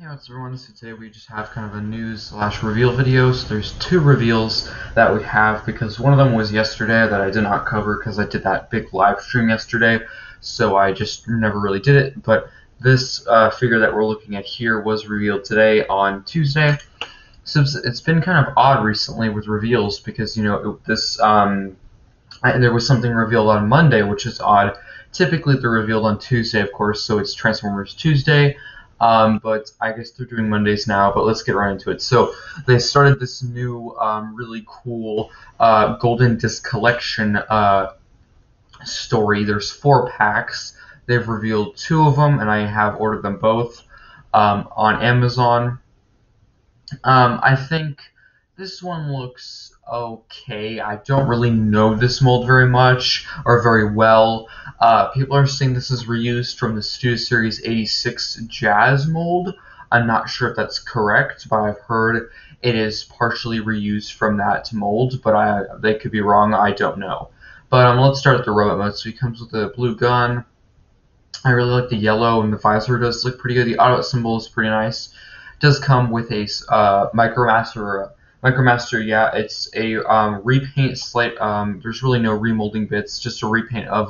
Hey, what's everyone? So today we just have kind of a news slash reveal video. So there's two reveals that we have because one of them was yesterday that I did not cover because I did that big live stream yesterday, so I just never really did it. But this figure that we're looking at here was revealed today on Tuesday. So it's been kind of odd recently with reveals because there was something revealed on Monday, which is odd. Typically they're revealed on Tuesday, of course, so it's Transformers Tuesday. But I guess they're doing Mondays now, but let's get right into it. So they started this new, really cool Golden Disc Collection story. There's 4 packs. They've revealed 2 of them, and I have ordered them both on Amazon. I think this one looks okay. I don't really know this mold very much or very well. People are saying this is reused from the Studio Series 86 Jazz mold. I'm not sure if that's correct, but I've heard it is partially reused from that mold, but they could be wrong. I don't know. But let's start with the robot mode. So he comes with a blue gun. I really like the yellow, and the visor does look pretty good. The auto symbol is pretty nice. It does come with a Micromaster. Micromaster, yeah, it's a repaint slate. There's really no remolding bits, just a repaint of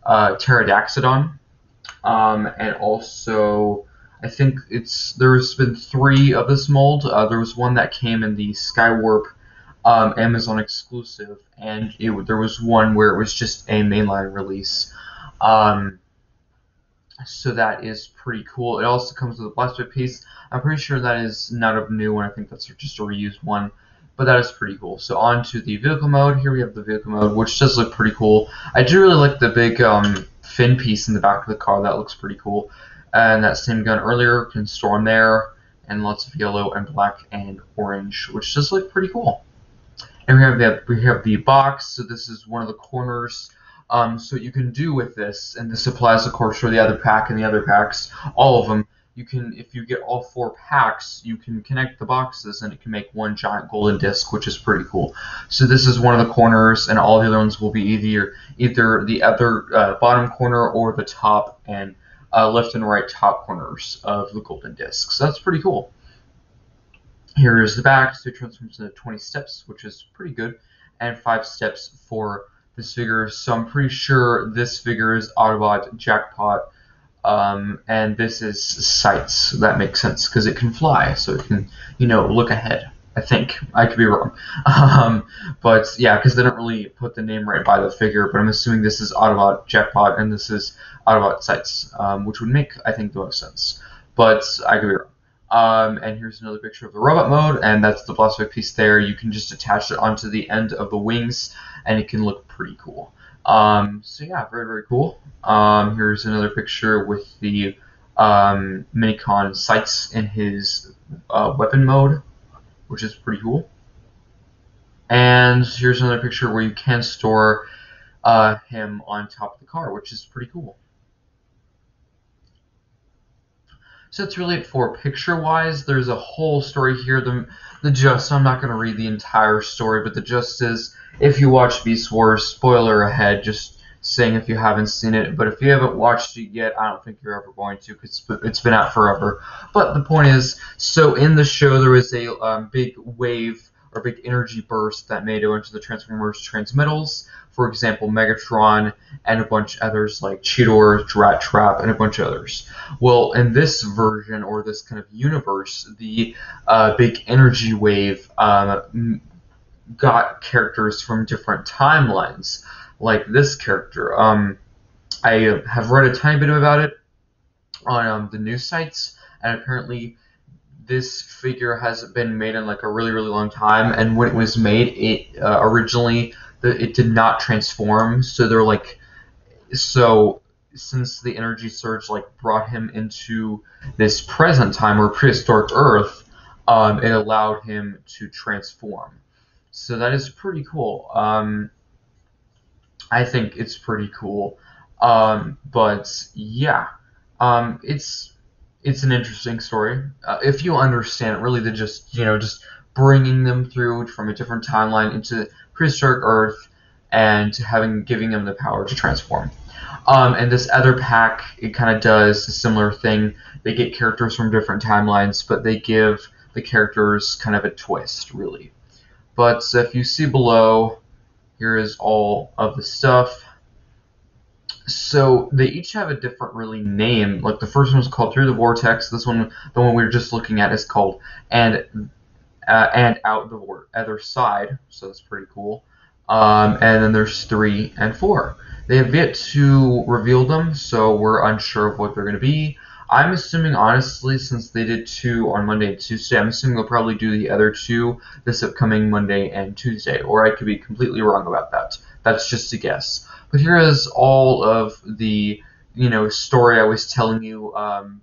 Pterodaxodon. And also, I think there's been 3 of this mold. There was one that came in the Skywarp Amazon exclusive, and there was one where it was just a mainline release. So that is pretty cool. It also comes with a Blastoise piece. I'm pretty sure that is not a new one. I think that's just a reused one. But that is pretty cool. So on to the vehicle mode. Here we have the vehicle mode, which does look pretty cool. I do really like the big fin piece in the back of the car. That looks pretty cool. And that same gun earlier can store in there. And lots of yellow and black and orange, which does look pretty cool. And we have the box. So this is one of the corners. So what you can do with this, and this applies of course for the other pack and the other packs, all of them, if you get all 4 packs, you can connect the boxes and it can make one giant golden disc, which is pretty cool. So this is one of the corners, and all the other ones will be either the other bottom corner or the top and left and right top corners of the golden disc. So that's pretty cool. Here is the back, so it transforms into 20 steps, which is pretty good, and 5 steps for this figure. So I'm pretty sure this figure is Autobot Jackpot, and this is Sights. That makes sense because it can fly, so it can, look ahead. I think I could be wrong, but yeah, because they don't really put the name right by the figure. But I'm assuming this is Autobot Jackpot and this is Autobot Sights, which would make, I think, the most sense. But I could be wrong. And here's another picture of the robot mode, and that's the Blastoise piece there. You can just attach it onto the end of the wings, and it can look pretty cool. So yeah, very, very cool. Here's another picture with the Minicon Sights in his weapon mode, which is pretty cool. And here's another picture where you can store him on top of the car, which is pretty cool. So that's really it for picture-wise. There's a whole story here. The gist, I'm not going to read the entire story, but the gist is, if you watch Beast Wars, spoiler ahead, just saying if you haven't seen it, but if you haven't watched it yet, I don't think you're ever going to, because it's been out forever. But the point is, so in the show there was a big wave or big energy burst that made a bunch of the Transformers transmittals. For example, Megatron and a bunch of others like Cheetor, Rat Trap, and a bunch of others. Well, in this version, or this kind of universe, the big energy wave got characters from different timelines, like this character. I have read a tiny bit about it on the news sites, and apparently this figure hasn't been made in like a really, really long time, and when it was made, it originally it did not transform, so they're like, so since the energy surge like brought him into this present time or prehistoric Earth, it allowed him to transform. So that is pretty cool. I think it's pretty cool. But yeah, it's an interesting story. If you understand it, really, just bringing them through from a different timeline into prehistoric Earth, and giving them the power to transform. And this other pack, it kind of does a similar thing. They get characters from different timelines, but they give the characters kind of a twist, really. But if you see below, here is all of the stuff. So they each have a different really name. Like the first one is called Through the Vortex. This one, the one we were just looking at, is called and Out the Other Side. So that's pretty cool. And then there's 3 and 4. They have yet to reveal them, so we're unsure of what they're going to be. I'm assuming, honestly, since they did 2 on Monday and Tuesday, I'm assuming they'll probably do the other 2 this upcoming Monday and Tuesday, or I could be completely wrong about that. That's just a guess. But here is all of the, story I was telling you.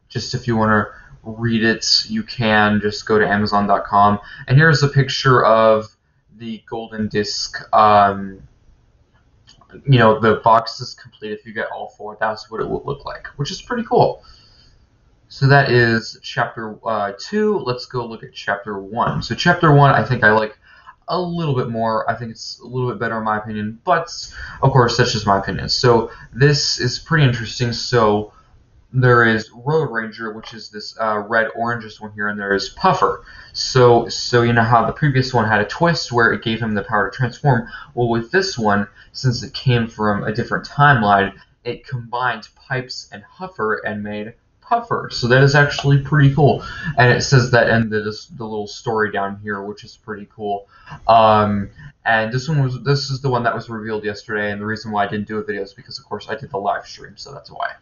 Just if you want to read it, you can just go to Amazon.com. And here's a picture of the golden disc. The box is complete. If you get all 4, that's what it will look like, which is pretty cool. So that is chapter 2. Let's go look at chapter 1. So chapter 1, I think I like a little bit more. I think it's a little bit better in my opinion, but of course that's just my opinion. So this is pretty interesting. So there is Road Ranger, which is this red-orangish one here, and there is Puffer. So you know how the previous one had a twist where it gave him the power to transform? Well, with this one, since it came from a different timeline, it combined Pipes and Huffer and made Puffer. So that is actually pretty cool. And it says that in the little story down here, which is pretty cool. And this is the one that was revealed yesterday, and the reason why I didn't do a video is because, of course, I did the live stream, so that's why.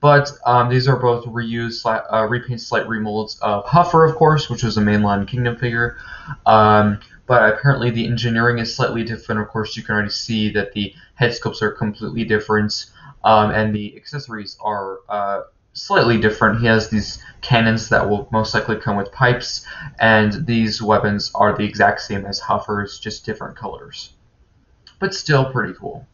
But these are both reused, repaint slight remolds of Huffer, of course, which was a mainline Kingdom figure. But apparently the engineering is slightly different. Of course, you can already see that the head sculpts are completely different, and the accessories are slightly different. He has these cannons that will most likely come with pipes, and these weapons are the exact same as Huffer's, just different colors. But still pretty cool.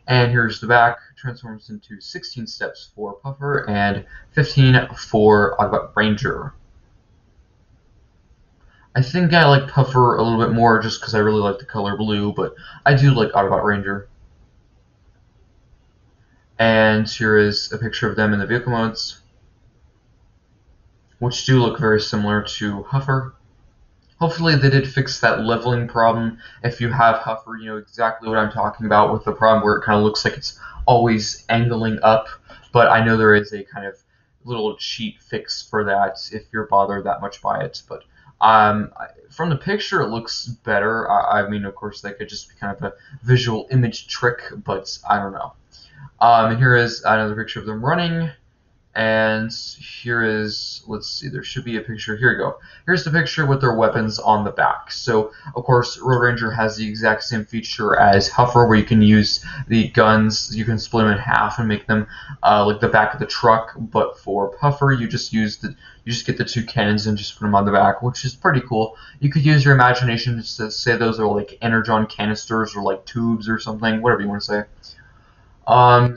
And here's the back. Transforms into 16 steps for Puffer and 15 for Autobot Ranger. I think I like Puffer a little bit more just because I really like the color blue, but I do like Autobot Ranger. And here is a picture of them in the vehicle modes, which do look very similar to Huffer. Hopefully they did fix that leveling problem. If you have Huffer, you know exactly what I'm talking about with the problem where it kind of looks like it's always angling up. But I know there is a kind of little cheat fix for that if you're bothered that much by it. But from the picture, it looks better. I mean, of course, that could just be kind of a visual image trick, but I don't know. And here is another picture of them running. And here is, let's see, there should be a picture. Here we go. Here's the picture with their weapons on the back. So, of course, Road Ranger has the exact same feature as Huffer, where you can use the guns, you can split them in half and make them like the back of the truck. But for Puffer, you just get the 2 cannons and just put them on the back, which is pretty cool. You could use your imagination to say those are like energon canisters or like tubes or something, whatever you want to say.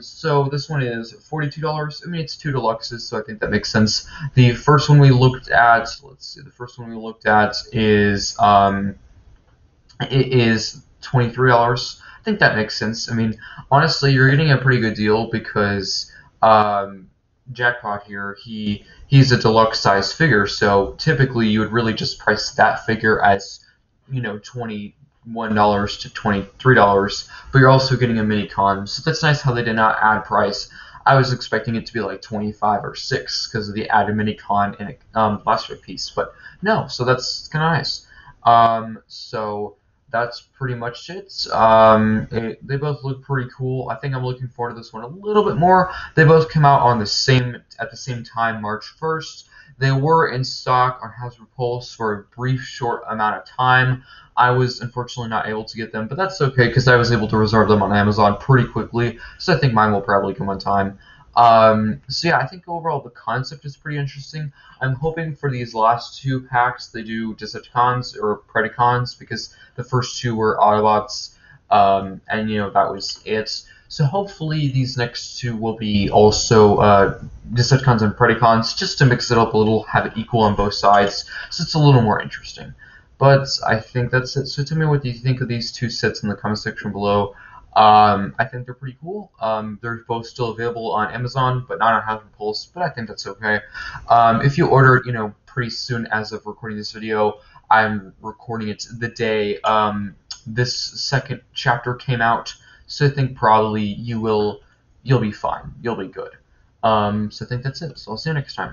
So this one is $42. I mean, it's 2 deluxes, so I think that makes sense. The first one we looked at, let's see, the first one we looked at is it is $23. I think that makes sense. I mean, honestly, you're getting a pretty good deal because Jackpot here, he's a deluxe size figure, so typically you would really just price that figure as, you know, $21 to $23, but you're also getting a mini con, so that's nice how they did not add price. I was expecting it to be like 25 or 6 because of the added mini con and a plastic piece, but no, so that's kind of nice. So that's pretty much it. They both look pretty cool. I think I'm looking forward to this one a little bit more. They both came out on at the same time, March 1st. They were in stock on Hasbro Pulse for a brief, short amount of time. I was unfortunately not able to get them, but that's okay because I was able to reserve them on Amazon pretty quickly, so I think mine will probably come on time. So yeah, I think overall the concept is pretty interesting. I'm hoping for these last 2 packs they do Decepticons or Predacons because the first 2 were Autobots, and you know that was it. So hopefully these next 2 will be also Decepticons and Predacons, just to mix it up a little, have it equal on both sides, so it's a little more interesting. But I think that's it. So tell me, what do you think of these two sets in the comment section below? I think they're pretty cool. They're both still available on Amazon, but not on House of Pulse, but I think that's okay. If you order it, pretty soon as of recording this video, I'm recording it the day this second chapter came out, so I think probably you'll be fine. You'll be good. So I think that's it. So I'll see you next time.